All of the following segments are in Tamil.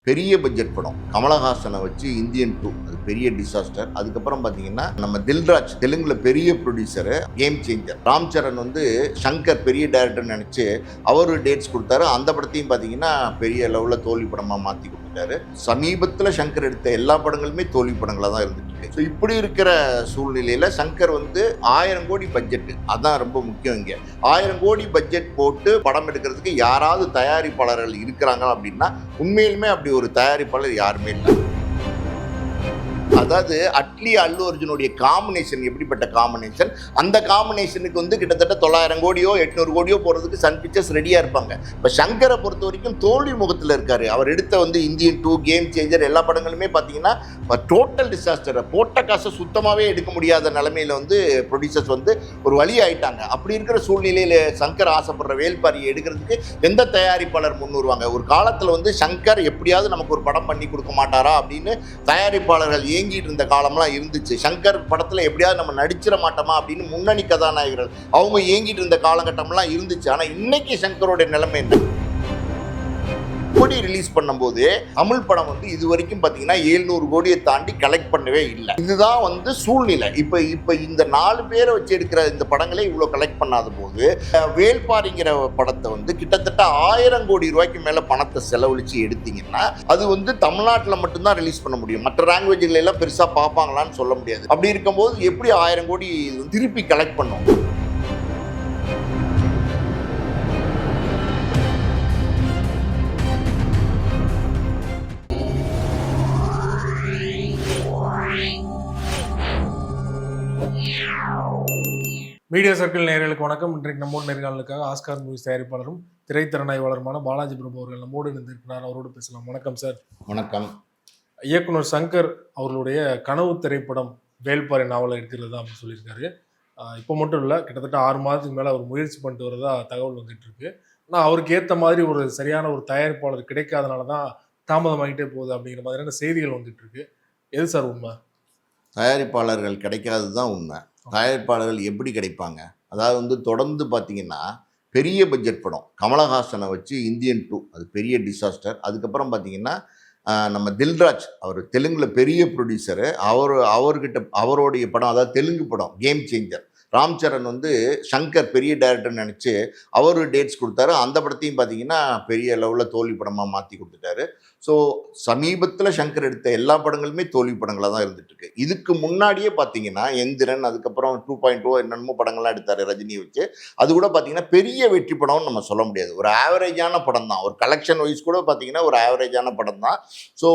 பெரிய பட்ஜெட் படம் கமலஹாசனை வச்சு இந்தியன் 2 அது பெரிய டிசாஸ்டர். அதுக்கப்புறம் பார்த்தீங்கன்னா நம்ம தில்ராஜ் தெலுங்குல பெரிய producer, game changer. Ram Charan வந்து சங்கர் பெரிய டைரக்டர் நினச்சி அவர் டேட்ஸ் கொடுத்தாரு. அந்த படத்தையும் பார்த்தீங்கன்னா பெரிய லெவலில் தோல்வி படமாக மாற்றி கொடுத்துட்டாரு. சமீபத்தில் சங்கர் எடுத்த எல்லா படங்களுமே தோல்வி படங்களாக தான் இருந்துட்டு இருக்கு. ஸோ இப்படி இருக்கிற சூழ்நிலையில் சங்கர் வந்து 1000 கோடி பட்ஜெட்டு, அதான் ரொம்ப முக்கியம். இங்கே 1000 கோடி பட்ஜெட் போட்டு படம் எடுக்கிறதுக்கு யாராவது தயாரிப்பாளர்கள் இருக்கிறாங்க அப்படின்னா உண்மையிலுமே அப்படி ஒரு தயாரிப்பாளர் யாருமே இல்லை. அதாவது அட்லி அல்லு அர்ஜுனுடைய காம்பினேஷன் எப்படிப்பட்ட காம்பினேஷன், அந்த காம்பினேஷனுக்கு வந்து கிட்டத்தட்ட 900 கோடியோ 800 கோடியோ போகிறதுக்கு சன் பிக்சர்ஸ் ரெடியாக இருப்பாங்க. இப்போ சங்கரை பொறுத்த வரைக்கும் தோல்வி முகத்தில் இருக்கார். அவர் எடுத்த வந்து இந்தியன் 2, கேம் சேஞ்சர் எல்லா படங்களுமே பார்த்தீங்கன்னா டோட்டல் டிசாஸ்டர். போட்ட காசை சுத்தமாகவே எடுக்க முடியாத நிலைமையில் வந்து ப்ரொடியூசர்ஸ் வந்து ஒரு வழி ஆயிட்டாங்க. அப்படி இருக்கிற சூழ்நிலையில் சங்கர் ஆசைப்படுற வேல்பாரியை எடுக்கிறதுக்கு எந்த தயாரிப்பாளர் முன் வருவாங்க? ஒரு காலத்தில் வந்து சங்கர் எப்படியாவது நமக்கு ஒரு படம் பண்ணி கொடுக்க மாட்டாரா அப்படின்னு தயாரிப்பாளர்கள் ஏங்கிட்டு இருந்த காலம்லாம் இருந்துச்சு. சங்கர் படத்தில் எப்படியாவது நம்ம நடிச்சிட மாட்டோமா அப்படின்னு முன்னணி கதாநாயகர்கள் அவங்க ஏங்கிட்டு இருந்த காலகட்டம்லாம் இருந்துச்சு. ஆனால் இன்னைக்கு சங்கரோட நிலைமை என்ன? கோடி ரிலீஸ் பண்ணும்போது தமிழ் படம் வந்து இது வரைக்கும் பார்த்தீங்கன்னா 700 கோடியை தாண்டி கலெக்ட் பண்ணவே இல்லை. இதுதான் வந்து சூழ்நிலை. இப்போ இந்த 4 பேரை வச்சு எடுக்கிற இந்த படங்களே இவ்வளோ கலெக்ட் பண்ணாத போது வேல்பாரிங்கிற படத்தை வந்து கிட்டத்தட்ட 1000 கோடி ரூபாய்க்கு மேலே பணத்தை செலவழித்து எடுத்தீங்கன்னா அது வந்து தமிழ்நாட்டில் மட்டும்தான் ரிலீஸ் பண்ண முடியும். மற்ற லாங்குவேஜ்ல எல்லாம் பெருசாக பார்ப்பாங்களான்னு சொல்ல முடியாது. அப்படி இருக்கும்போது எப்படி 1000 கோடி திருப்பி கலெக்ட் பண்ணும்? மீடியா சர்க்கிள் நேயர்களுக்கு வணக்கம். இன்றைக்கு நம்மோடு நேர்காணலுக்காக ஆஸ்கார் மூவிஸ் தயாரிப்பாளரும் திரைத்திறனாய்வாளருமான பாலாஜி பிரபு அவர்கள் நம்மோடு இருந்திருக்கிறார். அவரோடு பேசலாம். வணக்கம் சார். வணக்கம். இயக்குனர் சங்கர் அவர்களுடைய கனவு திரைப்படம் வேல்பாரி நாவலை எடுக்கிறது தான் அப்படின்னு சொல்லியிருக்காரு. இப்போ மட்டும் இல்லை, கிட்டத்தட்ட 6 மாதத்துக்கு மேலே அவர் முயற்சி பண்ணிட்டு வரதா தகவல் வந்துட்டு இருக்கு. ஆனால் அவருக்கு ஏற்ற மாதிரி ஒரு சரியான ஒரு தயாரிப்பாளர் கிடைக்காதனால தான் தாமதமாகிட்டே போகுது அப்படிங்கிற மாதிரியான செய்திகள் வந்துட்டு இருக்கு. எது சார் உண்மை? தயாரிப்பாளர்கள் கிடைக்காது தான் உண்மை. தயாரிப்பாளர்கள் எப்படி கிடைப்பாங்க? அதாவது வந்து தொடர்ந்து பார்த்தீங்கன்னா பெரிய பட்ஜெட் படம் கமலஹாசனை வச்சு இந்தியன் 2 அது பெரிய டிசாஸ்டர். அதுக்கப்புறம் பார்த்தீங்கன்னா நம்ம தில்ராஜ் அவர் தெலுங்குல பெரிய ப்ரொடியூசரு, அவர்கிட்ட அவருடைய படம், அதாவது தெலுங்கு படம் கேம் சேஞ்சர். ராம் சரண் வந்து சங்கர் பெரிய டைரக்டர் நினச்சி அவர் டேட்ஸ் கொடுத்தாரு. அந்த படத்தையும் பார்த்தீங்கன்னா பெரிய லெவலில் தோல்வி படமாக மாற்றி கொடுத்துட்டாரு. ஸோ சமீபத்தில் சங்கர் எடுத்த எல்லா படங்களுமே தோல்வி படங்களாக தான் இருந்துகிட்ருக்கு. இதுக்கு முன்னாடியே பார்த்தீங்கன்னா எந்திரன், அதுக்கப்புறம் 2.0 என்னென்னமோ படங்கள்லாம் எடுத்தார் ரஜினியை வச்சு. அது கூட பார்த்தீங்கன்னா பெரிய வெற்றி படம்னு நம்ம சொல்ல முடியாது. ஒரு ஆவரேஜான படம் தான். ஒரு கலெக்ஷன் வைஸ் கூட பார்த்தீங்கன்னா ஒரு ஆவரேஜான படம் தான். ஸோ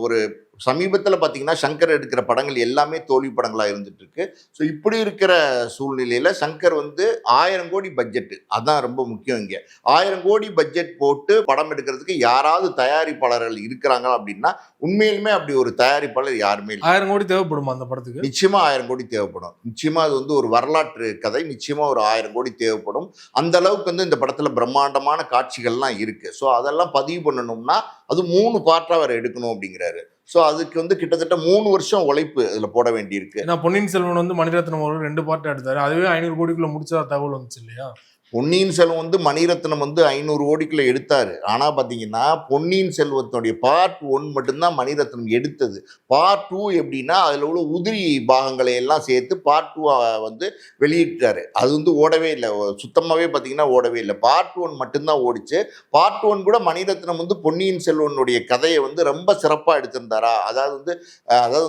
ஒரு சமீபத்தில் பார்த்தீங்கன்னா சங்கர் எடுக்கிற படங்கள் எல்லாமே தோல்வி படங்களாக இருந்துட்டு இருக்கு. ஸோ இப்படி இருக்கிற சூழ்நிலையில் சங்கர் வந்து 1000 கோடி பட்ஜெட்டு, அதான் ரொம்ப முக்கியம். இங்கே 1000 கோடி பட்ஜெட் போட்டு படம் எடுக்கிறதுக்கு யாராவது தயாரிப்பாளர்கள் இருக்கிறாங்க அப்படின்னா உண்மையிலுமே அப்படி ஒரு தயாரிப்பாளர் யாருமே இல்லை. 1000 கோடி தேவைப்படுமா அந்த படத்துக்கு? நிச்சயமா 1000 கோடி தேவைப்படும். நிச்சயமா அது வந்து ஒரு வரலாற்று கதை. நிச்சயமா ஒரு 1000 கோடி தேவைப்படும். அந்த அளவுக்கு வந்து இந்த படத்தில் பிரம்மாண்டமான காட்சிகள்லாம் இருக்கு. ஸோ அதெல்லாம் பதிவு பண்ணணும்னா அது 3 பார்ட்டாக அவர் எடுக்கணும் அப்படிங்கிறாரு. ஸோ அதுக்கு வந்து கிட்டத்தட்ட 3 வருஷம் உழைப்பு அதில் போட வேண்டியிருக்கு. ஏன்னா பொன்னியின் செல்வன் வந்து மணிரத்னம் அவர்கள் 2 பார்ட் எடுத்தாரு. அதுவே 500 கோடிக்குள்ள முடிச்சா தகவல் வந்துச்சு இல்லையா? பொன்னியின் செல்வன் வந்து மணிரத்னம் வந்து 500 கோடிக்குள்ள எடுத்தாரு. ஆனால் பார்த்தீங்கன்னா பொன்னியின் செல்வத்தினுடைய பார்ட் 1 மட்டும்தான் மணிரத்னம் எடுத்தது. பார்ட் 2 எப்படின்னா அதில் உள்ள உதிரி பாகங்களை எல்லாம் சேர்த்து பார்ட் 2 வந்து வெளியிட்டாரு. அது வந்து ஓடவே இல்லை, சுத்தமாகவே பார்த்தீங்கன்னா ஓடவே இல்லை. பார்ட் 1 மட்டும்தான் ஓடிச்சு. பார்ட் 1 கூட மணிரத்னம் வந்து பொன்னியின் செல்வனுடைய கதையை வந்து ரொம்ப சிறப்பாக எடுத்திருந்தாரா, அதாவது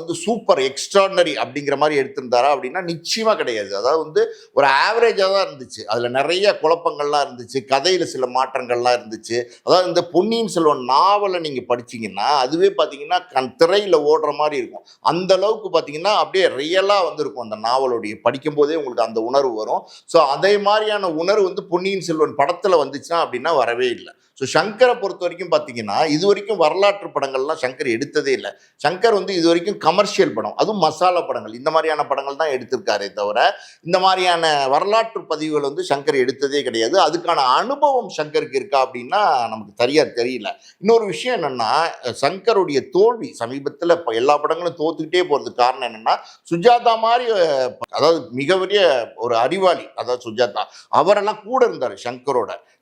வந்து சூப்பர் எக்ஸ்ட்ராடனரி அப்படிங்கிற மாதிரி எடுத்திருந்தாரா அப்படின்னா நிச்சயமாக கிடையாது. அதாவது வந்து ஒரு ஆவரேஜாக தான் இருந்துச்சு. அதில் நிறைய குழப்பங்கள்லாம் இருந்துச்சு, கதையில சில மாற்றங்கள்லாம் இருந்துச்சு. அதாவது இந்த பொன்னியின் செல்வன் நாவலை நீங்க படிச்சீங்கன்னா அதுவே பார்த்தீங்கன்னா திரையில ஓடுற மாதிரி இருக்கும். அந்த அளவுக்கு பார்த்தீங்கன்னா அப்படியே ரியலா வந்திருக்கும் அந்த நாவலுடைய, படிக்கும் போதே உங்களுக்கு அந்த உணர்வு வரும். ஸோ அதே மாதிரியான உணர்வு வந்து பொன்னியின் செல்வன் படத்துல வந்துச்சுன்னா அப்படின்னா வரவே இல்லை. ஸோ சங்கரை பொறுத்த வரைக்கும் பார்த்தீங்கன்னா இது வரைக்கும் வரலாற்று படங்கள்லாம் சங்கர் எடுத்ததே இல்லை. சங்கர் வந்து இது வரைக்கும் கமர்ஷியல் படம், அதுவும் மசாலா படங்கள், இந்த மாதிரியான படங்கள் தான் எடுத்திருக்காரே தவிர இந்த மாதிரியான வரலாற்று பதிவுகள் வந்து சங்கர் எடுத்ததே கிடையாது. அதுக்கான அனுபவம் சங்கருக்கு இருக்கா அப்படின்னா நமக்கு சரியாக தெரியல. இன்னொரு விஷயம் என்னென்னா, சங்கருடைய தோல்வி சமீபத்தில் எல்லா படங்களும் தோத்துக்கிட்டே போகிறதுக்கு காரணம் என்னென்னா, சுஜாதா மாதிரி அதாவது மிகப்பெரிய ஒரு அறிவாளி, அதாவது சுஜாதா அவரெல்லாம் கூட இருந்தார்.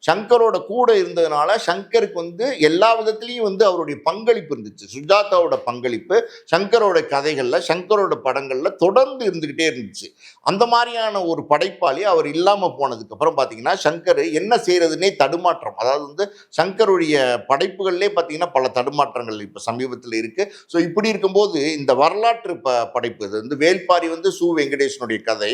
சங்கரோட கூட இருந்ததுனால அதனால சங்கருக்கு வந்து எல்லா விதத்திலையும் வந்து அவருடைய பங்களிப்பு இருந்துச்சு. சுஜாதாவோட பங்களிப்பு சங்கரோட கதைகள்ல, சங்கரோட படங்கள்ல தொடர்ந்து இருந்துகிட்டே இருந்துச்சு. அந்த மாதிரியான ஒரு படைப்பாளி அவர் இல்லாம போனதுக்கு அப்புறம் பார்த்தீங்கன்னா சங்கர் என்ன செய்யறதுன்னே தடுமாற்றம். அதாவது வந்து சங்கருடைய படைப்புகள்லேயே பார்த்தீங்கன்னா பல தடுமாற்றங்கள் இப்போ சமீபத்தில் இருக்கு. ஸோ இப்படி இருக்கும்போது இந்த வரலாற்று படைப்பு இது வந்து வேள்பாரி வந்து சு வெங்கடேசனுடைய கதை.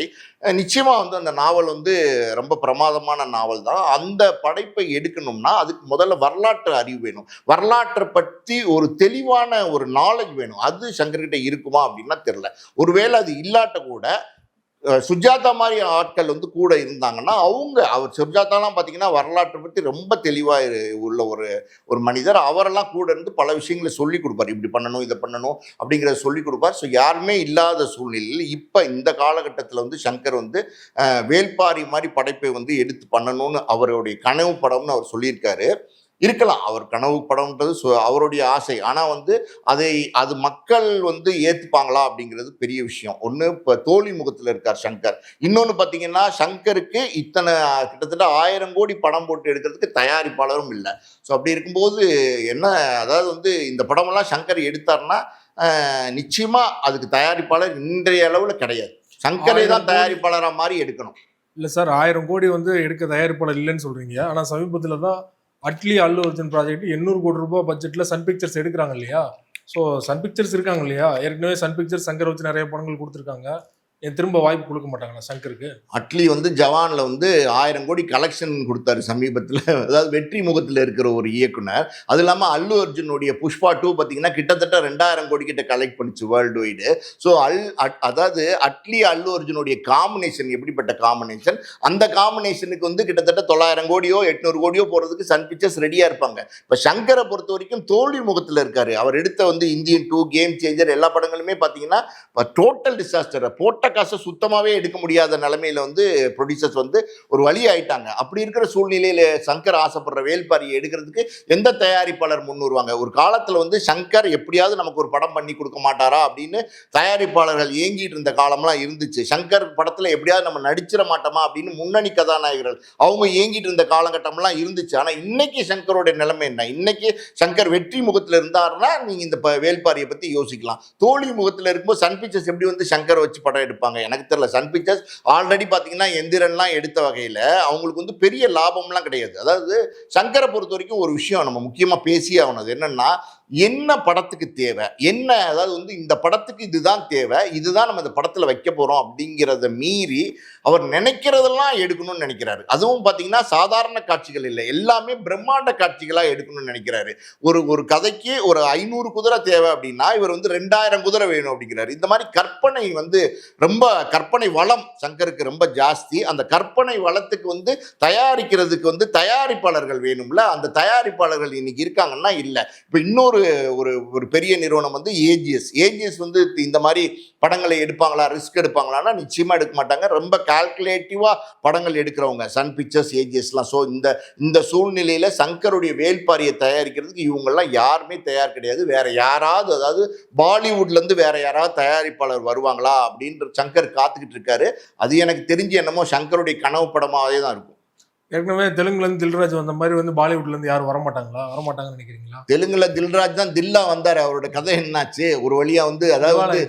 நிச்சயமா வந்து அந்த நாவல் வந்து ரொம்ப பிரமாதமான நாவல் தான். அந்த படைப்பை எடுக்கணும்னா அதுக்கு முதல்ல வரலாற்று அறிவு வேணும். வரலாற்றை பற்றி ஒரு தெளிவான ஒரு நாலேஜ் வேணும். அது சங்கர்கிட்ட இருக்குமா அப்படின்னா தெரியல. ஒருவேளை அது இல்லாட்ட கூட சுஜாதா மாதிரி ஆட்கள் வந்து கூட இருந்தாங்கன்னா அவர் சுஜாதாலாம் பார்த்தீங்கன்னா வரலாற்றை பற்றி ரொம்ப தெளிவாக உள்ள ஒரு ஒரு மனிதர். அவரெல்லாம் கூட இருந்து பல விஷயங்களை சொல்லி கொடுப்பார். இப்படி பண்ணணும், இதை பண்ணணும் அப்படிங்கிறத சொல்லி கொடுப்பார். ஸோ யாருமே இல்லாத சூழ்நிலையில் இப்போ இந்த காலகட்டத்தில் வந்து சங்கர் வந்து வேள்பாரி மாதிரி படைப்பை வந்து எடுத்து பண்ணணும்னு அவருடைய கனவு படம்னு அவர் சொல்லியிருக்காரு. இருக்கலாம் அவர் கனவு படம்ன்றது அவருடைய ஆசை. ஆனால் வந்து அது மக்கள் வந்து ஏற்றுப்பாங்களா அப்படிங்கிறது பெரிய விஷயம். ஒன்று இப்போ தோழி முகத்தில் இருக்கார் சங்கர். இன்னொன்று பார்த்தீங்கன்னா சங்கருக்கு இத்தனை கிட்டத்தட்ட 1000 கோடி படம் போட்டு எடுக்கிறதுக்கு தயாரிப்பாளரும் இல்லை. ஸோ அப்படி இருக்கும்போது என்ன, அதாவது வந்து இந்த படமெல்லாம் சங்கர் எடுத்தார்னா நிச்சயமா அதுக்கு தயாரிப்பாளர் இன்றைய அளவில் கிடையாது. சங்கரை தான் தயாரிப்பாளராக மாதிரி எடுக்கணும். இல்லை சார், 1000 கோடி வந்து எடுக்க தயாரிப்பாளர் இல்லைன்னு சொல்றீங்க. ஆனால் சமீபத்தில் தான் அட்லி அல்லு அர்ஜுன் ப்ராஜெக்ட் 800 கோடி ரூபாய் பட்ஜெட்டில் சன் பிக்சர்ஸ் எடுக்கிறாங்க இல்லையா? ஸோ சன் பிக்சர்ஸ் இருக்காங்க இல்லையா? ஏற்கனவே சன் பிக்சர்ஸ் சங்கர் வச்சு நிறைய படங்கள் கொடுத்துருக்காங்க. திரும்ப வாய்ப்பு கொடுக்க மாட்டாங்களா சங்கருக்கு? அட்லி வந்து ஜவானில் வந்து 1000 கோடி கலெக்ஷன் கொடுத்தாரு சமீபத்தில். அதாவது வெற்றி முகத்தில் இருக்கிற ஒரு இயக்குனர். அது இல்லாமல் அல்லு அர்ஜுனுடைய புஷ்பா 2 பார்த்தீங்கன்னா கிட்டத்தட்ட 2000 கோடி கிட்ட கலெக்ட் பண்ணிச்சு வேர்ல்டு வைடு. ஸோ அதாவது அட்லி அல்லு அர்ஜுனுடைய காம்பினேஷன் எப்படிப்பட்ட காம்பினேஷன், அந்த காம்பினேஷனுக்கு வந்து கிட்டத்தட்ட 900 கோடியோ 800 கோடியோ போகிறதுக்கு சன் பிக்சர்ஸ் ரெடியாக இருப்பாங்க. இப்போ சங்கரை பொறுத்த வரைக்கும் தோல்வி முகத்தில் இருக்காரு. அவர் எடுத்த வந்து இந்தியன் 2, கேம் சேஞ்சர் எல்லா படங்களுமே பார்த்தீங்கன்னா டோட்டல் டிசாஸ்டர். போட்ட காசை சுத்தமாகவே எடுக்க முடியாத நிலைமையில வந்து ப்ரொடியூசர்ஸ் வந்து ஒரு வழி ஆயிட்டாங்க. அப்படி இருக்கிற சூழ்நிலையில சங்கர் ஆசைப்படுற வேள்பாரியை எடுக்கிறதுக்கு எந்த தயாரிப்பாளர் முன் வருவாங்க? ஒரு காலத்தில் வந்து சங்கர் எப்படியாவது நமக்கு ஒரு படம் பண்ணி கொடுக்க மாட்டாரா அப்படின்னு தயாரிப்பாளர்கள் ஏங்கிட்டு இருந்த காலம்லாம் இருந்துச்சு. சங்கர் படத்தில் எப்படியாவது நம்ம நடிச்சிட மாட்டோமா அப்படின்னு முன்னணி கதாநாயகர்கள் அவங்க ஏங்கிட்டு இருந்த காலகட்டம்லாம் இருந்துச்சு. ஆனால் இன்னைக்கு சங்கரோட நிலைமை என்ன? இன்னைக்கு சங்கர் வெற்றி முகத்தில் இருந்தாருன்னா நீங்கள் இந்த வேள்பாரியை பற்றி யோசிக்கலாம். தோல்வி முகத்தில் இருக்கும்போது சன் பிக்சர்ஸ் எப்படி வந்து சங்கரை வச்சு படம் எடுப்பாங்க எனக்கு தெரியல. சன் பிக்சர்ஸ் ஆல்ரெடி பார்த்தீங்கன்னா எந்திரன்லாம் எடுத்த வகையில் அவங்களுக்கு வந்து பெரிய லாபம்லாம் கிடையாது. அதாவது சங்கரை பொறுத்த வரைக்கும் ஒரு விஷயம் நம்ம முக்கியமாக பேசியே ஆகணும். என்னன்னா என்ன படத்துக்கு தேவை, என்ன அதாவது வந்து இந்த படத்துக்கு இதுதான் தேவை, இதுதான் நம்ம இந்த படத்தில் வைக்க போகிறோம் அப்படிங்கிறத மீறி அவர் நினைக்கிறதெல்லாம் எடுக்கணும்னு நினைக்கிறாரு. அதுவும் பார்த்தீங்கன்னா சாதாரண காட்சிகள் இல்லை, எல்லாமே பிரம்மாண்ட காட்சிகளாக எடுக்கணும்னு நினைக்கிறாரு. ஒரு கதைக்கு ஒரு 500 குதிரை தேவை அப்படின்னா இவர் வந்து 2000 குதிரை வேணும் அப்படிங்கிறாரு. இந்த மாதிரி கற்பனை வந்து ரொம்ப கற்பனை வளம் சங்கருக்கு ரொம்ப ஜாஸ்தி. அந்த கற்பனை வளத்துக்கு வந்து தயாரிக்கிறதுக்கு வந்து தயாரிப்பாளர்கள் வேணும்ல. அந்த தயாரிப்பாளர்கள் இன்னைக்கு இருக்காங்கன்னா இல்லை. இப்போ இன்னொரு ஒரு பெரிய நிறுவனம் வந்து ஏஜிஎஸ் வந்து இந்த மாதிரி படங்களை எடுப்பாங்களா, ரிஸ்க் எடுப்பாங்களான்னா நிச்சயமா எடுக்க மாட்டாங்க. ரொம்ப கால்குலேட்டிவா படங்கள் எடுக்கிறவங்க சன் பிக்சர்ஸ், ஏஜிஎஸ்லாம். ஸோ இந்த சூழ்நிலையில சங்கருடைய வேள்பாரியை தயாரிக்கிறதுக்கு இவங்கெல்லாம் யாருமே தயார் கிடையாது. வேற யாராவது, அதாவது பாலிவுட்ல இருந்து வேற யாராவது தயாரிப்பாளர் வருவாங்களா அப்படின்ற சங்கர் காத்துக்கிட்டு இருக்காரு. அது எனக்கு தெரிஞ்சு என்னமோ சங்கருடைய கனவு படமாவே தான் இருக்கும். ஏற்கனவே தெலுங்குலேருந்து தில்ராஜ் வந்த மாதிரி வந்து பாலிவுட்லேருந்து யாரும் வரமாட்டாங்கன்னு நினைக்கிறீங்களா? தெலுங்குல தில்ராஜ் தான் தில்லா வந்தாரு. அவரோட கதை என்னாச்சு? ஒரு வழியா வந்து அதாவது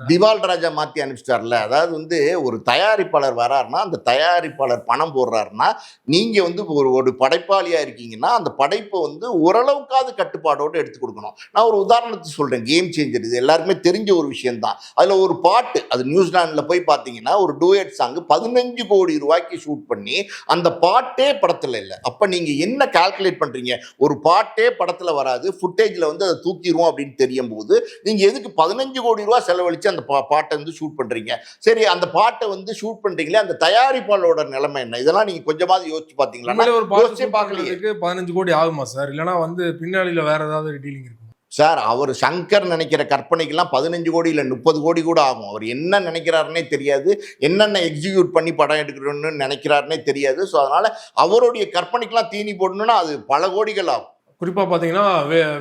திவால் ராஜா மாற்றி அனுப்பிச்சிட்டார்ல. அதாவது வந்து ஒரு தயாரிப்பாளர் வராருன்னா அந்த தயாரிப்பாளர் பணம் போடுறாருன்னா நீங்கள் வந்து ஒரு படைப்பாளியாக இருக்கீங்கன்னா அந்த படைப்பை வந்து ஓரளவுக்காவது கட்டுப்பாடோடு எடுத்து கொடுக்கணும். நான் ஒரு உதாரணத்துக்கு சொல்கிறேன். கேம் சேஞ்சர் இது எல்லாருக்குமே தெரிஞ்ச ஒரு விஷயம்தான். அதில் ஒரு பாட்டு, அது நியூசிலாண்டில் போய் பார்த்தீங்கன்னா ஒரு டூயட் சாங்கு 15 கோடி ரூபாய்க்கு ஷூட் பண்ணி அந்த பாட்டே படத்தில் இல்லை. அப்போ நீங்கள் என்ன கால்குலேட் பண்ணுறீங்க? ஒரு பாட்டே படத்தில் வராது, ஃபுட்டேஜில் வந்து அதை தூக்கிடுவோம் அப்படின்னு தெரியும் போது நீங்கள் எதுக்கு 15 கோடி செலவழிச்சு அந்த பாட்டை வந்து ஷூட் பண்றீங்க? சரி, அந்த பாட்டை வந்து ஷூட் பண்றீங்களே, அந்த தயாரிப்பாளரோட நிலைமை என்ன? இதெல்லாம் நீங்க கொஞ்சமாவது யோசிச்சு பாத்தீங்களா? ஒரு பாட்டு பார்க்கறதுக்கு 15 கோடி ஆகுமா சார்? இல்லனா வந்து பின்னாடில வேற ஏதாவது டீலிங் இருக்குமா சார்? அவர் சங்கர் நினைக்கிற கற்பனைக்கெல்லாம் 15 கோடி இல்லை 30 கோடி கூட ஆகும். அவர் என்ன நினைக்கிறாருன்னே தெரியாது, என்னென்ன எக்ஸிக்யூட் பண்ணி படம் எடுக்கணும்னு நினைக்கிறாருன்னே தெரியாது. ஸோ அதனால அவருடைய கற்பனைக்கெல்லாம் தீனி போடணும்னா அது பல கோடிகள் ஆகும். குறிப்பாக பார்த்தீங்கன்னா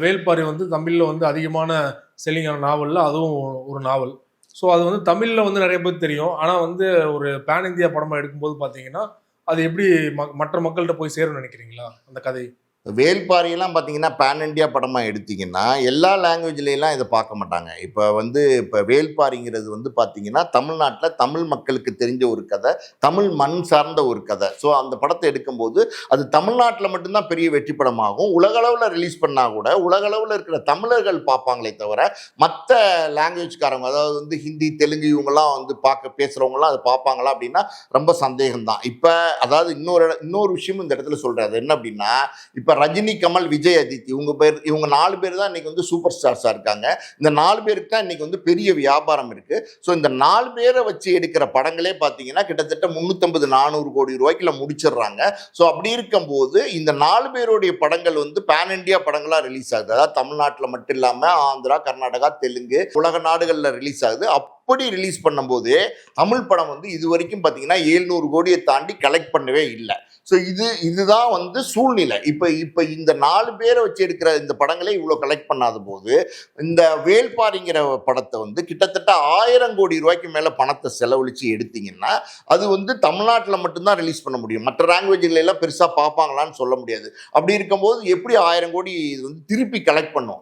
வேள்பாரி வந்து தமிழில் வந்து அதிகமான செல்லிங்கான நாவலில் அதுவும் ஒரு நாவல். ஸோ அது வந்து தமிழில் வந்து நிறைய பேர் தெரியும். ஆனால் வந்து ஒரு பேன் இந்தியா படமாக எடுக்கும்போது பார்த்தீங்கன்னா அது எப்படி மற்ற மக்கள்கிட்ட போய் சேரும்னு நினைக்கிறீங்களா அந்த கதை? வேள்பாரியெல்லாம் பார்த்தீங்கன்னா பேன் இண்டியா படமாக எடுத்தீங்கன்னா எல்லா லாங்குவேஜ்லாம் இதை பார்க்க மாட்டாங்க. இப்போ வேள்பாரிங்கிறது வந்து பார்த்தீங்கன்னா தமிழ்நாட்டில் தமிழ் மக்களுக்கு தெரிஞ்ச ஒரு கதை, தமிழ் மண் சார்ந்த ஒரு கதை. ஸோ அந்த படத்தை எடுக்கும்போது அது தமிழ்நாட்டில் மட்டும்தான் பெரிய வெற்றி படமாகும். உலகளவில் ரிலீஸ் பண்ணால் கூட உலகளவில் இருக்கிற தமிழர்கள் பார்ப்பாங்களே தவிர மற்ற லாங்குவேஜ்காரங்க, அதாவது வந்து ஹிந்தி தெலுங்கு இவங்கெல்லாம் வந்து பேசுகிறவங்களாம் அதை பார்ப்பாங்களா அப்படின்னா ரொம்ப சந்தேகம்தான். இப்போ அதாவது இன்னொரு விஷயமும் இந்த இடத்துல சொல்கிறேன். அது என்ன அப்படின்னா, இப்போ ரஜினி, கமல், விஜய், அதித்தி இவங்க 4 பேர் தான் இன்னைக்கு வந்து சூப்பர் ஸ்டார்ஸாக இருக்காங்க. இந்த 4 பேருக்கு தான் இன்னைக்கு வந்து பெரிய வியாபாரம் இருக்கு. ஸோ இந்த 4 பேரை வச்சு எடுக்கிற படங்களே பார்த்தீங்கன்னா கிட்டத்தட்ட 350-400 கோடி ரூபாய்க்குள்ள முடிச்சிடுறாங்க. ஸோ அப்படி இருக்கும்போது இந்த 4 பேருடைய படங்கள் வந்து பேன் இண்டியா படங்களாக ரிலீஸ் ஆகுது. அதாவது தமிழ்நாட்டில் மட்டும் இல்லாமல் ஆந்திரா, கர்நாடகா, தெலுங்கு, உலக நாடுகளில் ரிலீஸ் ஆகுது. அப்படி ரிலீஸ் பண்ணும்போது தமிழ் படம் வந்து இது வரைக்கும் பார்த்தீங்கன்னா 700 கோடியை தாண்டி கலெக்ட் பண்ணவே இல்லை. ஸோ இதுதான் வந்து சூழ்நிலை. இப்போ இந்த 4 பேரை வச்சு எடுக்கிற இந்த படங்களே இவ்வளோ கலெக்ட் பண்ணாத போது இந்த வேள்பாரிங்கிற படத்தை வந்து கிட்டத்தட்ட 1000 கோடி ரூபாய்க்கு மேலே பணத்தை செலவழித்து எடுத்தீங்கன்னா அது வந்து தமிழ்நாட்டில் மட்டும்தான் ரிலீஸ் பண்ண முடியும். மற்ற லாங்குவேஜ்ல எல்லாம் பெருசாக பார்ப்பாங்களான்னு சொல்ல முடியாது. அப்படி இருக்கும்போது எப்படி 1000 கோடி இது வந்து திருப்பி கலெக்ட் பண்ணும்?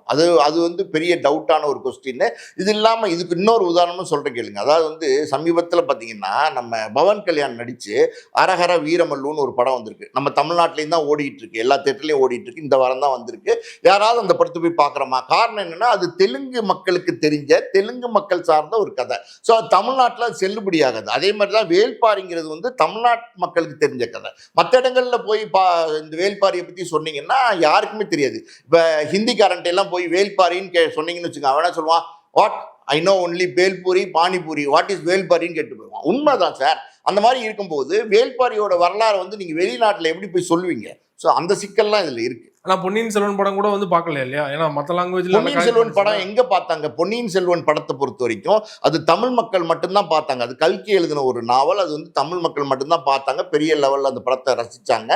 அது வந்து பெரிய டவுட்டான ஒரு கொஸ்டின். இது இல்லாமல் இதுக்கு இன்னொரு உதாரணமும் சொல்கிறேன் கேளுங்க. அதாவது வந்து சமீபத்தில் பார்த்தீங்கன்னா நம்ம பவன் கல்யாண் நடித்து அரஹர வீரமல்லுன்னு ஒரு படம் வந்திருக்கு. நம்ம தமிழ்நாட்டிலையும் தான் ஓடிட்டு இருக்கு, எல்லா தேட்டர்லையும் ஓடிட்டு இருக்கு. இந்த வாரம் தான் வந்திருக்கு. யாராவது அந்த படத்தை போய் பார்க்குறோமா? காரணம் என்னன்னா அது தெலுங்கு மக்களுக்கு தெரிஞ்ச தெலுங்கு மக்கள் சார்ந்த ஒரு கதை. ஸோ அது தமிழ்நாட்டில் அது செல்லுபடியாகாது. அதே மாதிரி தான் வேள்பாரிங்கிறது வந்து தமிழ்நாட்டு மக்களுக்கு தெரிஞ்ச கதை. மற்ற இடங்கள்ல போய் இந்த வேள்பாரியை பற்றி சொன்னீங்கன்னா யாருக்குமே தெரியாது. இப்போ ஹிந்திக்காரன்ட்ட எல்லாம் போய் வேள்பாரின்னு சொன்னீங்கன்னு வச்சுக்கோங்க, அவனா சொல்லுவான், what I know only bhelpuri panipuri, what is வேள்பாரின்னு கேட்டு போயிடுவான். உண்மைதான் சார். அந்த மாதிரி இருக்கும்போது வேள்பாரியோட வரலாறு வந்து நீங்க வெளிநாட்டில் எப்படி போய் சொல்லுவீங்க? ஸோ அந்த சிக்கல்லாம் இதுல இருக்கு. ஆனா பொன்னியின் செல்வன் படம் கூட வந்து பார்க்கல இல்லையா? ஏன்னா மற்ற லாங்குவேஜ்ல பொன்னியின் செல்வன் படம் எங்க பார்த்தாங்க? பொன்னியின் செல்வன் படத்தை பொறுத்த வரைக்கும் அது தமிழ் மக்கள் மட்டும்தான் பார்த்தாங்க. அது கல்கி எழுதின ஒரு நாவல். அது வந்து தமிழ் மக்கள் மட்டும்தான் பார்த்தாங்க. பெரிய லெவல்ல அந்த படத்தை ரசிச்சாங்க.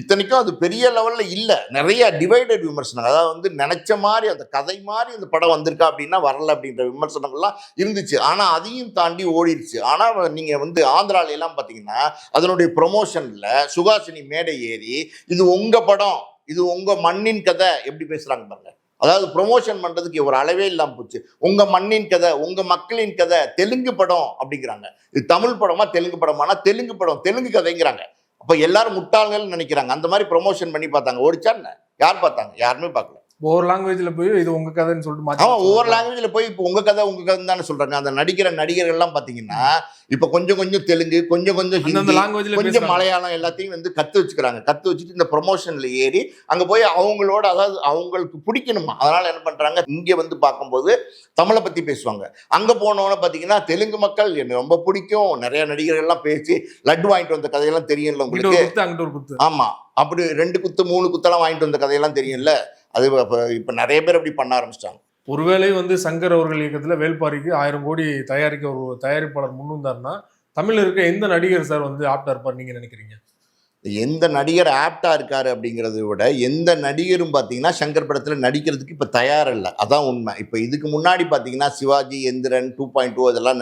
இத்தனைக்கும் அது பெரிய லெவல்ல இல்ல, நிறைய டிவைடட் விமர்சனம். அதாவது வந்து நினைச்ச மாதிரி அந்த கதை மாதிரி அந்த படம் வந்திருக்கா அப்படின்னா வரல அப்படின்ற விமர்சனங்கள்லாம் இருந்துச்சு. ஆனா அதையும் தாண்டி ஓடிடுச்சு. ஆனா நீங்க வந்து ஆந்திரால எல்லாம் பாத்தீங்கன்னா அதனுடைய ப்ரொமோஷன்ல சுகாசினி மேடை ஏறி இது உங்க படம், இது உங்க மண்ணின் கதை எப்படி பேசுறாங்க பாருங்க. அதாவது ப்ரொமோஷன் பண்றதுக்கு ஒரு அளவே இல்லாம போச்சு. உங்க மண்ணின் கதை, உங்க மக்களின் கதை, தெலுங்கு படம் அப்படிங்கிறாங்க. இது தமிழ் படமா தெலுங்கு படமானா தெலுங்கு படம், தெலுங்கு கதைங்கிறாங்க. அப்ப எல்லாரும் முட்டாள்கள் நினைக்கிறாங்க. அந்த மாதிரி ப்ரொமோஷன் பண்ணி பார்த்தாங்க. ஓடிச்சா என்ன? யார் பார்த்தாங்க? யாருமே பார்க்கல. ஒவ்வொரு லாங்குவேஜ்ல போய் இது உங்க கதைன்னு சொல்லிட்டு ஆமா, ஒவ்வொரு லாங்குவேஜ்ல போய் இப்போ உங்க கதை தானே சொல்றாங்க. அந்த நடிகர்கள் எல்லாம் பாத்தீங்கன்னா இப்ப கொஞ்சம் தெலுங்கு, கொஞ்சம் ஹிந்தி, கொஞ்சம் மலையாளம் எல்லாத்தையும் வந்து கத்து வச்சுக்கிறாங்க. கத்து வச்சுட்டு இந்த ப்ரொமோஷன்ல ஏறி அங்க போய் அவங்களோட, அதாவது அவங்களுக்கு பிடிக்கணுமா, அதனால என்ன பண்றாங்க, இங்க வந்து பார்க்கும்போது தமிழை பத்தி பேசுவாங்க. அங்க போனவன பாத்தீங்கன்னா தெலுங்கு மக்கள் என்ன ரொம்ப பிடிக்கும், நிறைய நடிகர்கள் எல்லாம் பேசி லட்டு வாங்கிட்டு வந்த கதையெல்லாம் தெரியும்ல உங்களுக்கு. ஆமா, அப்படி 2 குத்து 3 குத்தெல்லாம் வாங்கிட்டு வந்த கதையெல்லாம் தெரியும்ல. அது இப்ப நிறைய பேர் அப்படி பண்ண ஆரம்பிச்சிட்டாங்க. ஒருவேளை வந்து சங்கர் அவர்கள் இயக்கத்துல வேள்பாரிக்கு 1000 கோடி தயாரிக்க ஒரு தயாரிப்பாளர் முன் வந்தாருன்னா தமிழ்ல இருக்க எந்த நடிகர் சார் வந்து ஆப்டா இருப்பார் நீங்க நினைக்கிறீங்க? எந்த நடிகர் ஆப்டா இருக்காரு அப்படிங்கிறத விட எந்த நடிகரும் பார்த்தீங்கன்னா சங்கர் படத்தில் நடிக்கிறதுக்கு இப்போ தயார் இல்லை. அதான் உண்மை. இப்போ இதுக்கு முன்னாடி பார்த்தீங்கன்னா சிவாஜி, எந்திரன், 2.0 அதெல்லாம்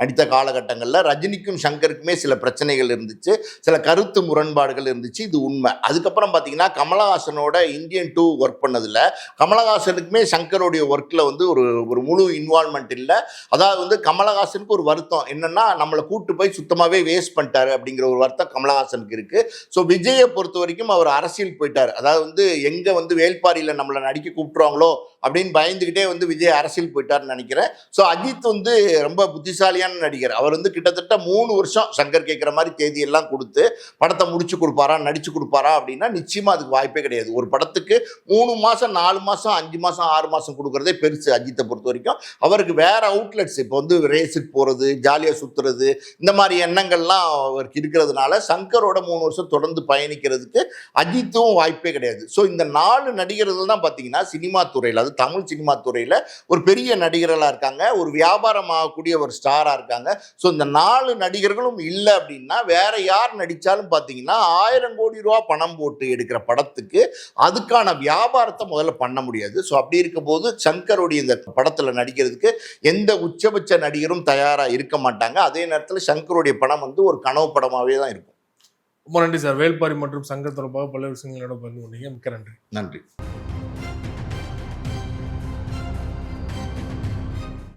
நடித்த காலகட்டங்களில் ரஜினிக்கும் சங்கருக்குமே சில பிரச்சனைகள் இருந்துச்சு, சில கருத்து முரண்பாடுகள் இருந்துச்சு. இது உண்மை. அதுக்கப்புறம் பார்த்தீங்கன்னா கமலஹாசனோட இந்தியன் 2 ஒர்க் பண்ணதில் கமலஹாசனுக்குமே சங்கருடைய ஒர்க்கில் வந்து ஒரு முழு இன்வால்மெண்ட் இல்லை. அதாவது வந்து கமலஹாசனுக்கு ஒரு வருத்தம் என்னன்னா, நம்மளை கூட்டு போய் சுத்தமாகவே வேஸ்ட் பண்ணிட்டாரு அப்படிங்கிற ஒரு வருத்தம் கமலஹாசனுக்கு இருக்கு. ஸோ விஜயை பொறுத்த வரைக்கும் அவர் அரசியல் போயிட்டார். அதாவது வந்து எங்க வந்து வேள்பாரியில் நம்மளை நடிக்க கூப்பிட்டுருவாங்களோ அப்படின்னு பயந்துகிட்டே வந்து விஜய் அரசியல் போயிட்டார்னு நினைக்கிறேன். ஸோ அஜித் வந்து ரொம்ப புத்திசாலியான நடிகர். அவர் வந்து கிட்டத்தட்ட 3 வருஷம் சங்கர் கேட்குற மாதிரி தேதியெல்லாம் கொடுத்து படத்தை முடிச்சு கொடுப்பாரா, நடிச்சு கொடுப்பாரா அப்படின்னா நிச்சயமா அதுக்கு வாய்ப்பே கிடையாது. ஒரு படத்துக்கு 3 மாசம் 4 மாசம் 5 மாசம் 6 மாசம் கொடுக்குறதே பெருசு அஜித்தை பொறுத்த வரைக்கும். அவருக்கு வேற அவுட்லெட்ஸ், இப்போ வந்து ரேஸுக்கு போறது, ஜாலியாக சுத்துறது, இந்த மாதிரி எண்ணங்கள்லாம் அவருக்கு இருக்கிறதுனால சங்கரோட 3 வருஷம் தொடர்ந்து பயணிக்கிறதுக்கு அஜித்தும் வாய்ப்பே கிடையாது. ஸோ இந்த 4 நடிகர்கள் தான் பார்த்தீங்கன்னா சினிமா துறையில், அது தமிழ் சினிமா துறையில் ஒரு பெரிய நடிகர்களாக இருக்காங்க, ஒரு வியாபாரம் ஆகக்கூடிய ஒரு ஸ்டாராக இருக்காங்க. ஸோ இந்த 4 நடிகர்களும் இல்லை அப்படின்னா வேற யார் நடித்தாலும் பார்த்தீங்கன்னா 1000 கோடி ரூபா பணம் போட்டு எடுக்கிற படத்துக்கு அதுக்கான வியாபாரத்தை முதல்ல பண்ண முடியாது. ஸோ அப்படி இருக்கும்போது சங்கருடைய இந்த படத்தில் நடிக்கிறதுக்கு எந்த உச்சபட்ச நடிகரும் தயாராக இருக்க மாட்டாங்க. அதே நேரத்தில் சங்கருடைய படம் வந்து ஒரு கனவு படமாகவே தான் இருக்கும். ரொம்ப நன்றி சார். வேள்பாரி மற்றும் சங்கர் தொடர்பாக பல்வேறு விஷயங்களோட பகிர்ந்து கொண்டீங்க. மிக்க நன்றி. நன்றி.